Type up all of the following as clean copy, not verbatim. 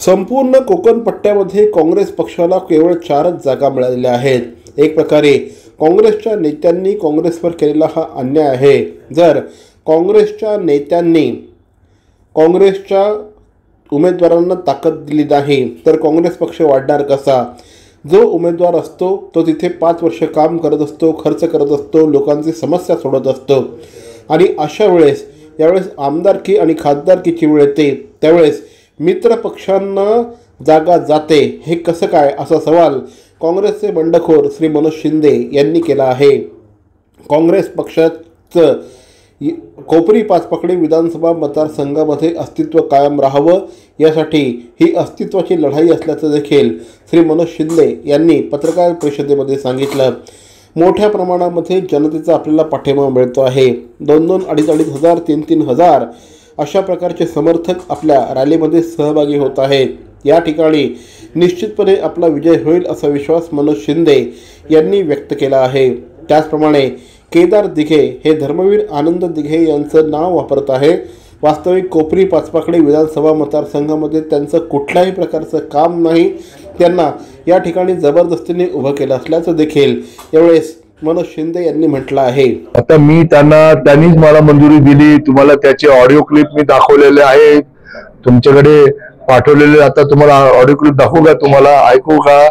संपूर्ण कोकण पट्ट्यामध्ये काँग्रेस पक्षाला केवळ 4च जागा मिळालेल्या आहेत। एक प्रकारे काँग्रेसच्या नेत्यांनी काँग्रेसवर केलेला हा अन्याय आहे। जर काँग्रेसच्या नेत्यांनी काँग्रेसच्या उमेदवारांना ताकद दिली नाही तर काँग्रेस पक्ष वाढणार कसा? जो उमेदवार असतो तो तिथे 5 वर्ष काम करत असतो, खर्च करत असतो, लोकांची समस्या सोडत असतो आणि अशा वेळेस यावेळेस आमदारकी आणि खासदारकीची वेळ येते त्यावेळेस मित्र पक्षांना जागा जाते हे कसं काय, असा सवाल काँग्रेसचे बंडखोर श्री मनोज शिंदे यांनी केला आहे। काँग्रेस पक्षाचं कोपरी पाचपकडी विधानसभा मतदारसंघामध्ये अस्तित्व कायम राहावं यासाठी ही अस्तित्वाची लढाई असल्याचं देखील श्री मनोज शिंदे यांनी पत्रकार परिषदेमध्ये सांगितलं। मोठ्या प्रमाणामध्ये जनतेचा आपल्याला पाठिंबा मिळतो आहे। 2-2, 2,500, 3,000, 3,000 अशा प्रकारचे समर्थक आपल्या रॅलीमध्ये सहभागी होत आहेत। या ठिकाणी निश्चितपणे आपला विजय होईल असा विश्वास मनोज शिंदे यांनी व्यक्त केला आहे। त्याचप्रमाणे केदार दिघे हे धर्मवीर आनंद दिघे यांचं नाव वापरत आहे। वास्तविक कोपरी पाचपाकडी विधानसभा मतदारसंघामध्ये त्यांचं कुठल्याही प्रकारचं काम नाही, त्यांना या ठिकाणी जबरदस्तीने उभं केलं असल्याचं देखील यावेळेस मनोज शिंदे यांनी म्हटलं आहे। आता मी त्यांनीच मला मंजुरी दिली। तुम्हाला त्याचे ऑडिओ क्लिप मी दाखवलेले आहेत, तुमच्याकडे पाठवलेले। आता तुम्हाला ऑडिओ क्लिप दाखवू का, तुम्हाला ऐकू का?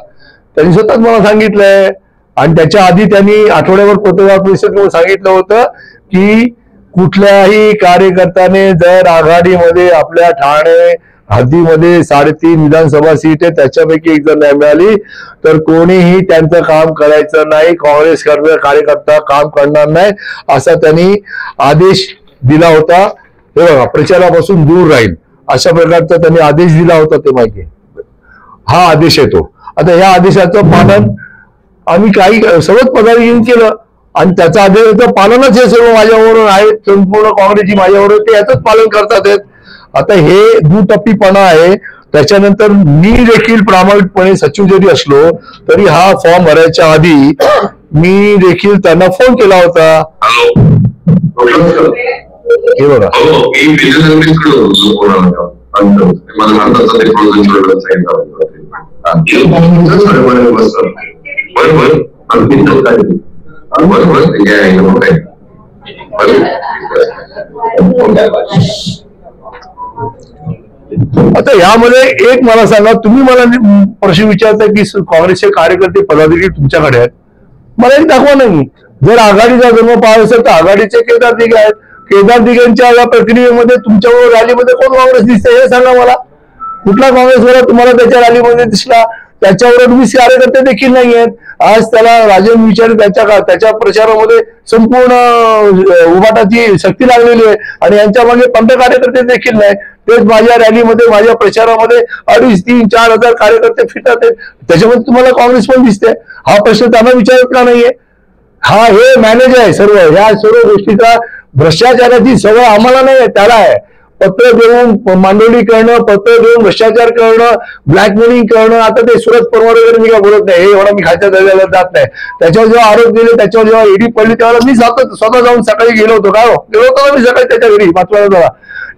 त्यांनी स्वतःच मला सांगितलंय आणि त्याच्या आधी त्यांनी आठवड्यावर पत्रकार परिषदेवर सांगितलं होतं की कुठल्याही कार्यकर्त्याने जर आघाडीमध्ये आपल्या ठाणे हद्दीमध्ये 3.5 विधानसभा सीट आहे त्याच्यापैकी एक जर नाही मिळाली तर कोणीही त्यांचं काम करायचं नाही, काँग्रेस कार्यकर्ता काम करणार नाही असा त्यांनी आदेश दिला होता। हे बघा, प्रचारापासून दूर राहील अशा प्रकारचा त्यांनी आदेश दिला होता, ते माहिती हा आदेश येतो। आता या आदेशाचं पालन आम्ही काही सर्वच पदाधिकाऱ्यांनी केलं आणि त्याचा आदेशाचं पालनच हे सर्व माझ्यावरून आहे, संपूर्ण काँग्रेसची माझ्यावर ते याचंच पालन करतात आहेत। आता हे दुटप्पीपणा आहे। त्याच्यानंतर मी देखील प्रामाणिकपणे सचिव जरी असलो तरी हा फॉर्म भरायच्या आधी मी देखील त्यांना फोन केला होता। हे बघा, आता यामध्ये एक मला सांगा, तुम्ही मला प्रश्न विचारता की काँग्रेसचे कार्यकर्ते पदाधिकारी तुमच्याकडे आहेत, मला एक दाखवा नाही। जर आघाडीचा जन्म पाहायचा असेल तर आघाडीचे केदार दिघे आहेत। केदार दिघेंच्या या प्रक्रियेमध्ये तुमच्यावर रॅलीमध्ये कोण काँग्रेस दिसते हे सांगा मला। कुठला काँग्रेसवाला तुम्हाला त्याच्या रॅलीमध्ये दिसला? त्याच्यावर 20 कार्यकर्ते देखील नाही आहेत। आज त्याला राजन विचार त्याच्या प्रचारामध्ये संपूर्ण उभाटाची शक्ती लागलेली आहे आणि यांच्या मागे 15 कार्यकर्ते देखील नाही। तेच माझ्या रॅलीमध्ये माझ्या प्रचारामध्ये 2,500, 3,000, 4,000 कार्यकर्ते फिरतात आहेत, त्याच्यामध्ये तुम्हाला काँग्रेस पण दिसते। हा प्रश्न त्यांना विचारत का नाहीये? हा हे मॅनेज आहे सर्व, ह्या सर्व गोष्टीचा भ्रष्टाचाराची सवय आम्हाला नाही आहे, त्याला आहे। पत्र देऊन मांडवली करणं, पत्र देऊन भ्रष्टाचार करणं, ब्लॅकमेलिंग करणं। आता ते सुरत परवार वगैरे मी काय बोलत नाही, हे एवढा मी खालच्या दर्जाला जात नाही। त्याच्यावर जेव्हा आरोप दिले, त्याच्यावर जेव्हा ईडी पडली त्यावेळेला मी स्वतः जाऊन सकाळी गेलो होतो। काय गेलो होतो ना मी सकाळी त्याच्या घरी 5 वाजता,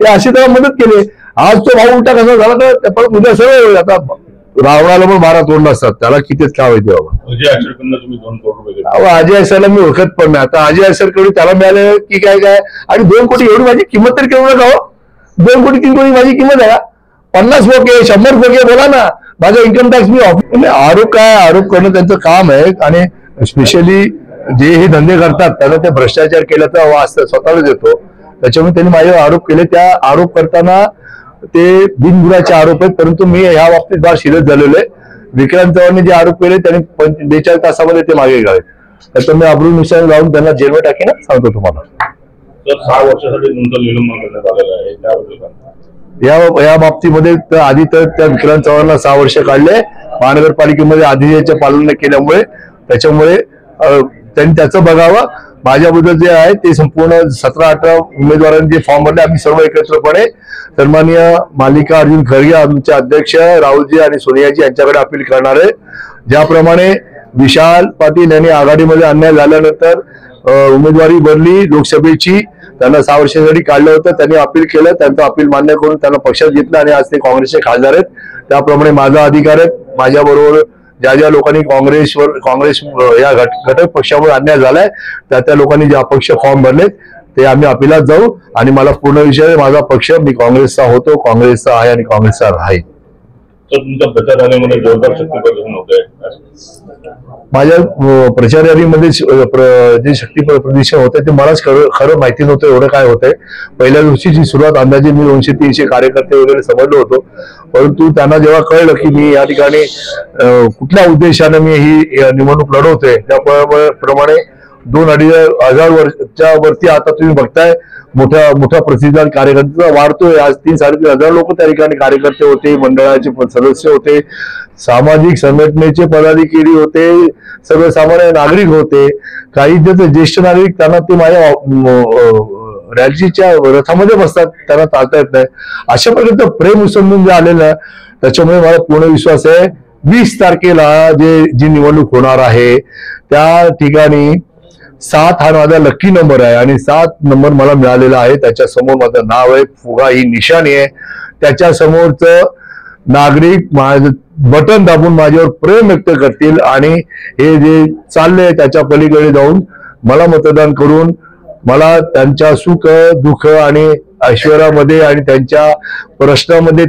हे अशी त्याला मदत केली। आज तो भाऊ उलटा कसा झाला तर परत उद्या सगळं आता रावणाला पण 12 तोंड असतात, त्याला कितीच काय माहिती बाबा। अजय आयसरला मी ओळखत पण नाही। आता अजय आयसरकडे त्याला मिळालं की काय काय, आणि 2 कोटी एवढी माझी किंमत तरी केवढं का हो? 2 कोटी 3 कोटी माझी किंमत आहे का? 50 खोके 100 खोके बोला ना, माझा इन्कम टॅक्स मी ऑफिस। आरोप काय, आरोप करणं त्यांचं काम आहे आणि स्पेशली जे हे धंदे करतात त्यांना ते भ्रष्टाचार केल्याचा वास स्वतःलाच येतो। त्याच्यामुळे त्यांनी माझ्यावर आरोप केले। त्या आरोप करताना ते बिनबुडाचे आरोप आहेत, परंतु मी ह्या बाबतीत फार सिरियस झालेलो आहे। विक्रांत चव्हाणने जे आरोप केले त्यांनी 42 तासामध्ये ते मागे घ्यावे, त्याचं मी अब्रूनुसार लावून त्यांना जेलमध्ये टाकेन सांगतो तुम्हाला। 6 वर्षासाठी निलंबन करण्यात आलेलं आहे, त्याबद्दल या बाबतीमध्ये तर आधी तर त्या विक्रांत चव्हाणला 6 वर्ष काढले महानगरपालिकेमध्ये आदेशाचे पालन न केल्यामुळे, त्याच्यामुळे त्यांनी त्याचं बघावं। माझ्याबद्दल जे आहे ते संपूर्ण 17-18 उमेदवारांनी जे फॉर्म भरले आम्ही सर्व एकत्रपणे सन्माननीय मल्लिकार्जुन खरगे आमचे अध्यक्ष राहुलजी आणि सोनियाजी यांच्याकडे अपील करणार आहे। ज्याप्रमाणे विशाल पाटील यांनी आघाडीमध्ये अन्याय झाल्यानंतर उमेदवारी भरली लोकसभेची, त्यांना 6 वर्षासाठी काढलं होतं, त्यांनी अपील केलं, त्यांचं अपील मान्य करून त्यांना पक्षात घेतलं आणि आज ते काँग्रेसचे खासदार आहेत। त्याप्रमाणे माझा अधिकार आहे. माझ्या बरोबर ज्या ज्या लोकांनी काँग्रेस या घटक पक्षावर अन्याय झालाय त्या लोकांनी जे अपक्ष फॉर्म भरलेत ते आम्ही अपिलात जाऊ. आणि मला पूर्ण विषय माझा पक्ष, मी काँग्रेसचा होतो, काँग्रेसचा आहे आणि काँग्रेसचा राहील. तर तुमच्या प्रचार रॅलीमध्ये जोरदार शक्ती प्रदर्शन होत आहे. माझ्या प्रचार रॅलीमध्ये जे शक्ती प्रदर्शन होते ते मलाच खरं माहिती नव्हतं एवढं काय होतंय. पहिल्या दिवशीची सुरुवात अंदाजे मी 200-300 कार्यकर्ते वगैरे समजलो होतो. परंतु त्यांना जेव्हा कळलं की मी या ठिकाणी कुठल्या उद्देशाने मी ही निवडणूक लढवतोय, त्याप्रमाणे 2-2.5 हजारच्या वरती आता तुम्ही बघताय मोठा प्रतिसाद कार्यकर्त्यांचा वाढतोय. आज 3-3.5 हजार लोक त्या ठिकाणी कार्यकर्ते होते, मंडळाचे सदस्य होते, सामाजिक संघटनेचे पदाधिकारी होते, सर्वसामान्य नागरिक होते, काही जे ज्येष्ठ नागरिक त्यांना ते माझ्या रॅलीच्या रथामध्ये बसतात, त्यांना चालता येत नाही. अशा प्रकारचं प्रेम उसंबून जे आलेलं, त्याच्यामुळे मला पूर्ण विश्वास आहे 20 तारखेला जी निवडणूक होणार आहे त्या ठिकाणी 7 हा माझा लकी नंबर आहे आणि 7 नंबर मला मिळालेला आहे. त्याच्या समोर माझं नाव आहे, फुगा ही निशाणी आहे. त्याच्या समोरचं नागरिक बटन दाबून माझ्यावर प्रेम व्यक्त करतील आणि हे जे चाललंय त्याच्या पलीकडे जाऊन मला मतदान करून मला त्यांच्या सुख दुःख आणि ऐश्वर्यामध्ये आणि त्यांच्या प्रश्नामध्ये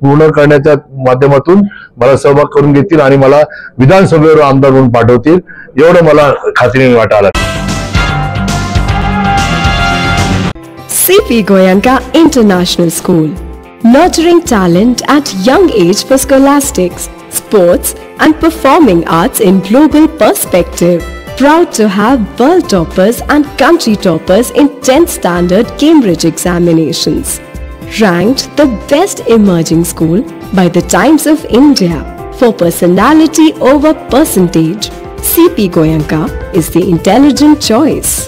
पूर्ण करण्याच्या माध्यमातून मला सहभाग करून घेतील आणि मला विधानसभेवर आमदार म्हणून पाठवतील, एवढं मला खात्रीने वाटायला. CP Goenka International School, nurturing talent at young age for scholastics, sports and performing arts in global perspective. Proud to have world toppers and country toppers in 10th standard Cambridge examinations. Ranked the best emerging school by the Times of India for personality over percentage. CP Goenka is the intelligent choice.